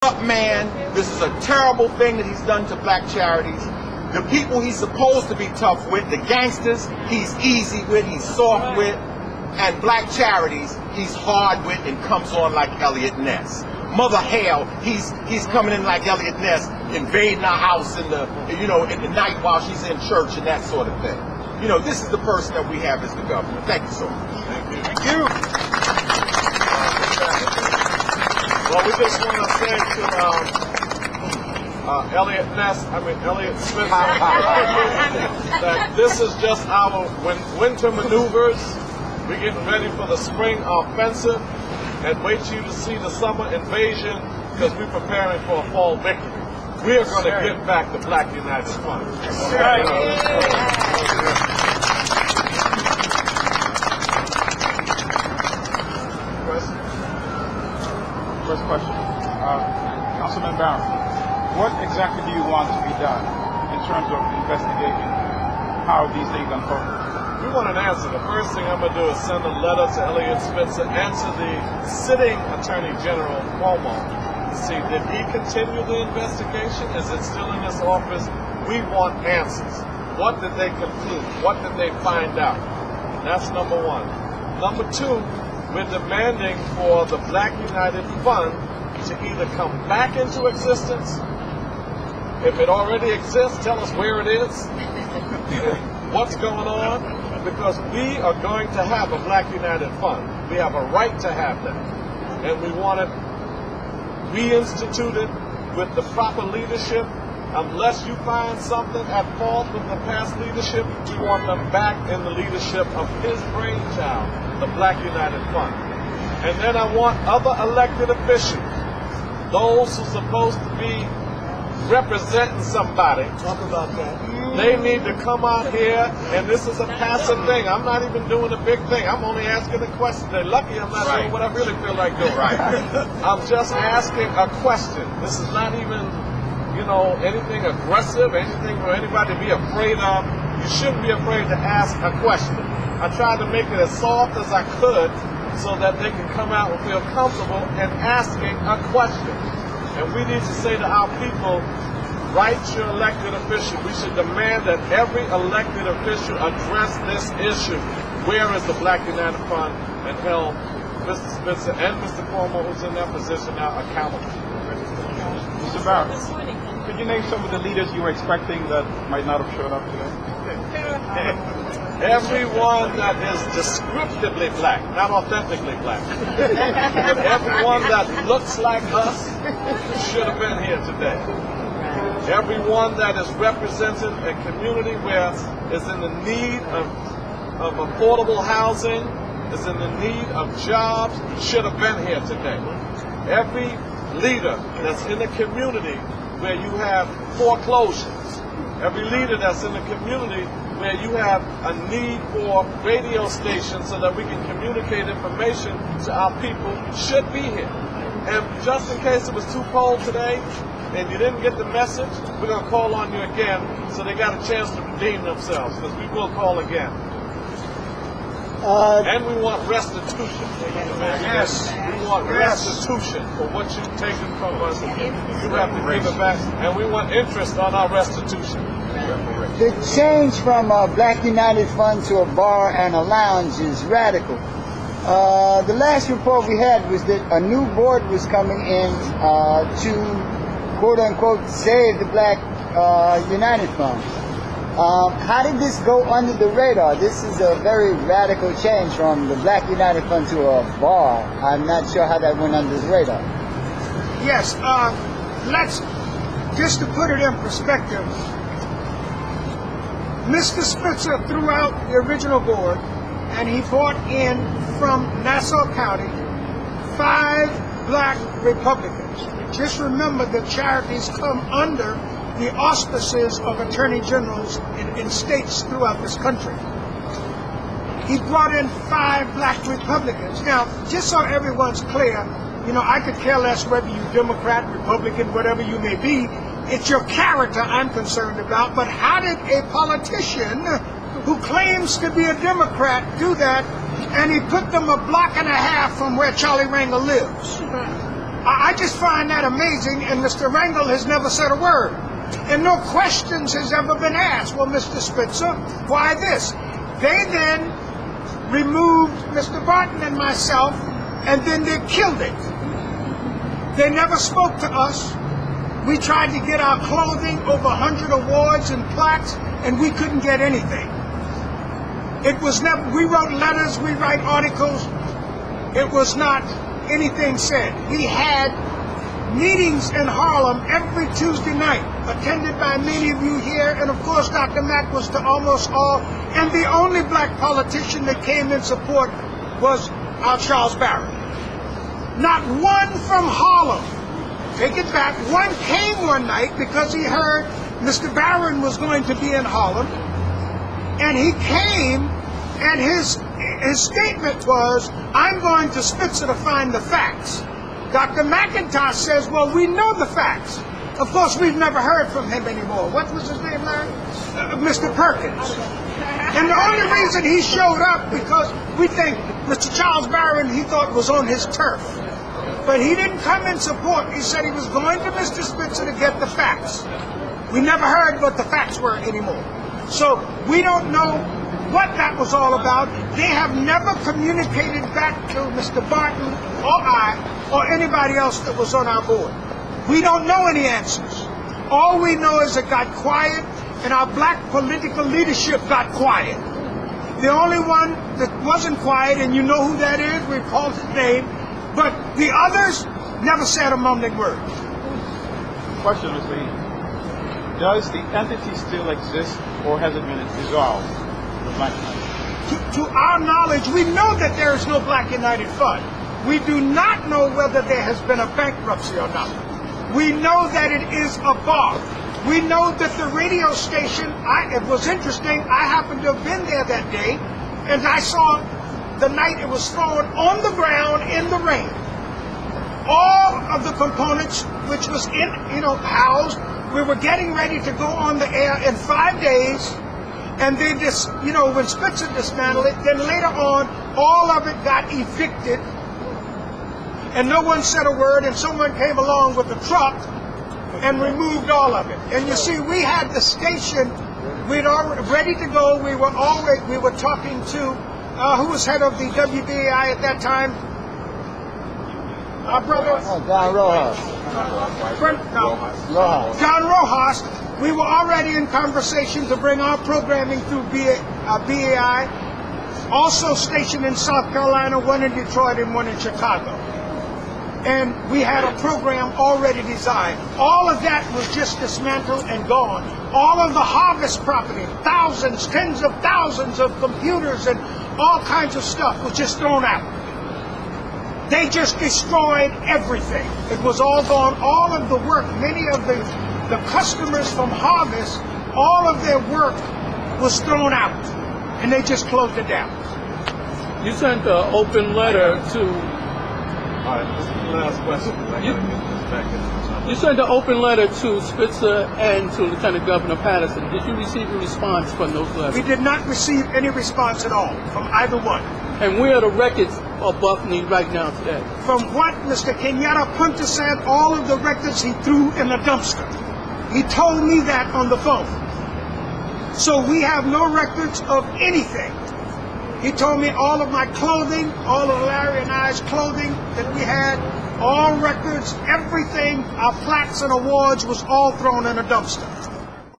corrupt man. This is a terrible thing that he's done to black charities. The people he's supposed to be tough with, the gangsters, he's easy with, he's soft with, and black charities, he's hard with and comes on like Eliot Ness. Mother hell, he's coming in like Eliot Ness, invading our house in the in the night while she's in church and that sort of thing. You know, this is the person that we have as the governor. Thank you so much. Thank you. Thank you. Well, we just want to say to Eliot Spitzer, that this is just our winter maneuvers. We're getting ready for the spring offensive, and wait till you see the summer invasion, because we're preparing for a fall victory. We are going to get back the Black United Front. First question. Councilman Barron, what exactly do you want to be done in terms of investigating how these things unfold? We want an answer. The first thing I'm going to do is send a letter to Eliot Spitzer and to the sitting Attorney General Cuomo to see, did he continue the investigation? Is it still in his office? We want answers. What did they conclude? What did they find out? That's number one. Number two, we're demanding for the Black United Fund to either come back into existence. If it already exists, tell us where it is, what's going on, because we are going to have a Black United Fund. We have a right to have that. And we want it reinstituted with the proper leadership. Unless you find something at fault with the past leadership, we want them back in the leadership of his brainchild, the Black United Fund. And then I want other elected officials, those who are supposed to be representing somebody. Talk about that. They need to come out here, and this is a passive thing. I'm not even doing a big thing. I'm only asking a question. They're lucky I'm not doing what I really feel like doing. Right. I'm just asking a question. This is not even, anything aggressive, anything for anybody to be afraid of. You shouldn't be afraid to ask a question. I tried to make it as soft as I could so that they can come out and feel comfortable in asking a question. And we need to say to our people, write your elected official. We should demand that every elected official address this issue. Where is the Black United Fund, and held Mr. Spitzer and Mr. Cuomo, who's in that position now, accountable? Mr. Barron, could you name some of the leaders you were expecting that might not have showed up today? Everyone that is descriptively black, not authentically black, but everyone that looks like us should have been here today. Everyone that is represented a community where is in the need of affordable housing, is in the need of jobs, should have been here today. Every leader that's in a community where you have foreclosures, every leader that's in a community where you have a need for radio stations so that we can communicate information to our people should be here. And just in case it was too cold today and you didn't get the message, we're going to call on you again so they got a chance to redeem themselves, because we will call again. And we want restitution. Yes. We want restitution for what you've taken from us. You have to give it back. And we want interest on our restitution. The change from a Black United Fund to a bar and a lounge is radical. The last report we had was that a new board was coming in to, quote-unquote, save the Black United Fund. How did this go under the radar? This is a very radical change from the Black United Fund to a bar. I'm not sure how that went under the radar. Yes, just to put it in perspective, Mr. Spitzer threw out the original board, and he brought in from Nassau County 5 black Republicans. Just remember that charities come under the auspices of attorney generals in states throughout this country. He brought in 5 black Republicans. Now, just so everyone's clear, I could care less whether you're Democrat, Republican, whatever you may be. It's your character I'm concerned about. But how did a politician who claims to be a Democrat do that, and he put them a block and a half from where Charlie Rangel lives? I just find that amazing, and Mr. Rangel has never said a word. And no questions has ever been asked. Well, Mr. Spitzer, why this? They then removed Mr. Barton and myself, and then they killed it. They never spoke to us. We tried to get our clothing, over 100 awards and plaques, and we couldn't get anything. It was never, we wrote letters, we write articles. It was not anything said. We had meetings in Harlem every Tuesday night, attended by many of you here, and of course Dr. Mack was to almost all, and the only black politician that came in support was Charles Barron. Not one from Harlem, take it back, one came one night because he heard Mr. Barron was going to be in Harlem, and he came, and his statement was, I'm going to Spitzer to find the facts. Dr. McIntosh says, well, we know the facts. Of course, we've never heard from him anymore. What was his name, Larry? Mr. Perkins. And the only reason he showed up because we think Mr. Charles Barron, he thought was on his turf. But he didn't come in support. He said he was going to Mr. Spitzer to get the facts. We never heard what the facts were anymore. So we don't know what that was all about. They have never communicated back to Mr. Barton or I or anybody else that was on our board. We don't know any answers. All we know is it got quiet, and our black political leadership got quiet. The only one that wasn't quiet, and you know who that is, we called his name, but the others never said a mumbling word. Question, Mr. Eady. Does the entity still exist, or has it been dissolved? The Black United? To our knowledge, we know that there is no Black United Fund. We do not know whether there has been a bankruptcy or not. We know that it is a bar. We know that the radio station, it was interesting, I happened to have been there that day, and I saw the night it was thrown on the ground in the rain. All of the components, which was housed, we were getting ready to go on the air in 5 days, and they just, when Spitzer dismantled it, then later on, all of it got evicted, and no one said a word, and someone came along with a truck and removed all of it. And you see, we had the station, we'd already ready to go. We were talking to who was head of the WBAI at that time? Our brother? John Rojas. John Rojas. We were already in conversation to bring our programming through BAI. Also stationed in South Carolina, one in Detroit and one in Chicago. And we had a program already designed. All of that was just dismantled and gone. All of the harvest property, thousands, tens of thousands of computers and all kinds of stuff was just thrown out. They just destroyed everything. It was all gone. All of the work, many of the customers from Harvest, all of their work was thrown out. And they just closed it down. You sent an open letter to... All right, this is the last question. You sent an open letter to Spitzer and to Lieutenant Governor Patterson. Did you receive a response from those letters? We did not receive any response at all from either one. And where are the records of BUFNY right now today? From what Mr. Kenyatta Punter said, all of the records he threw in the dumpster. He told me that on the phone. So we have no records of anything. He told me all of my clothing, all of Larry and I's clothing that we had, all records, everything, our plaques and awards was all thrown in a dumpster.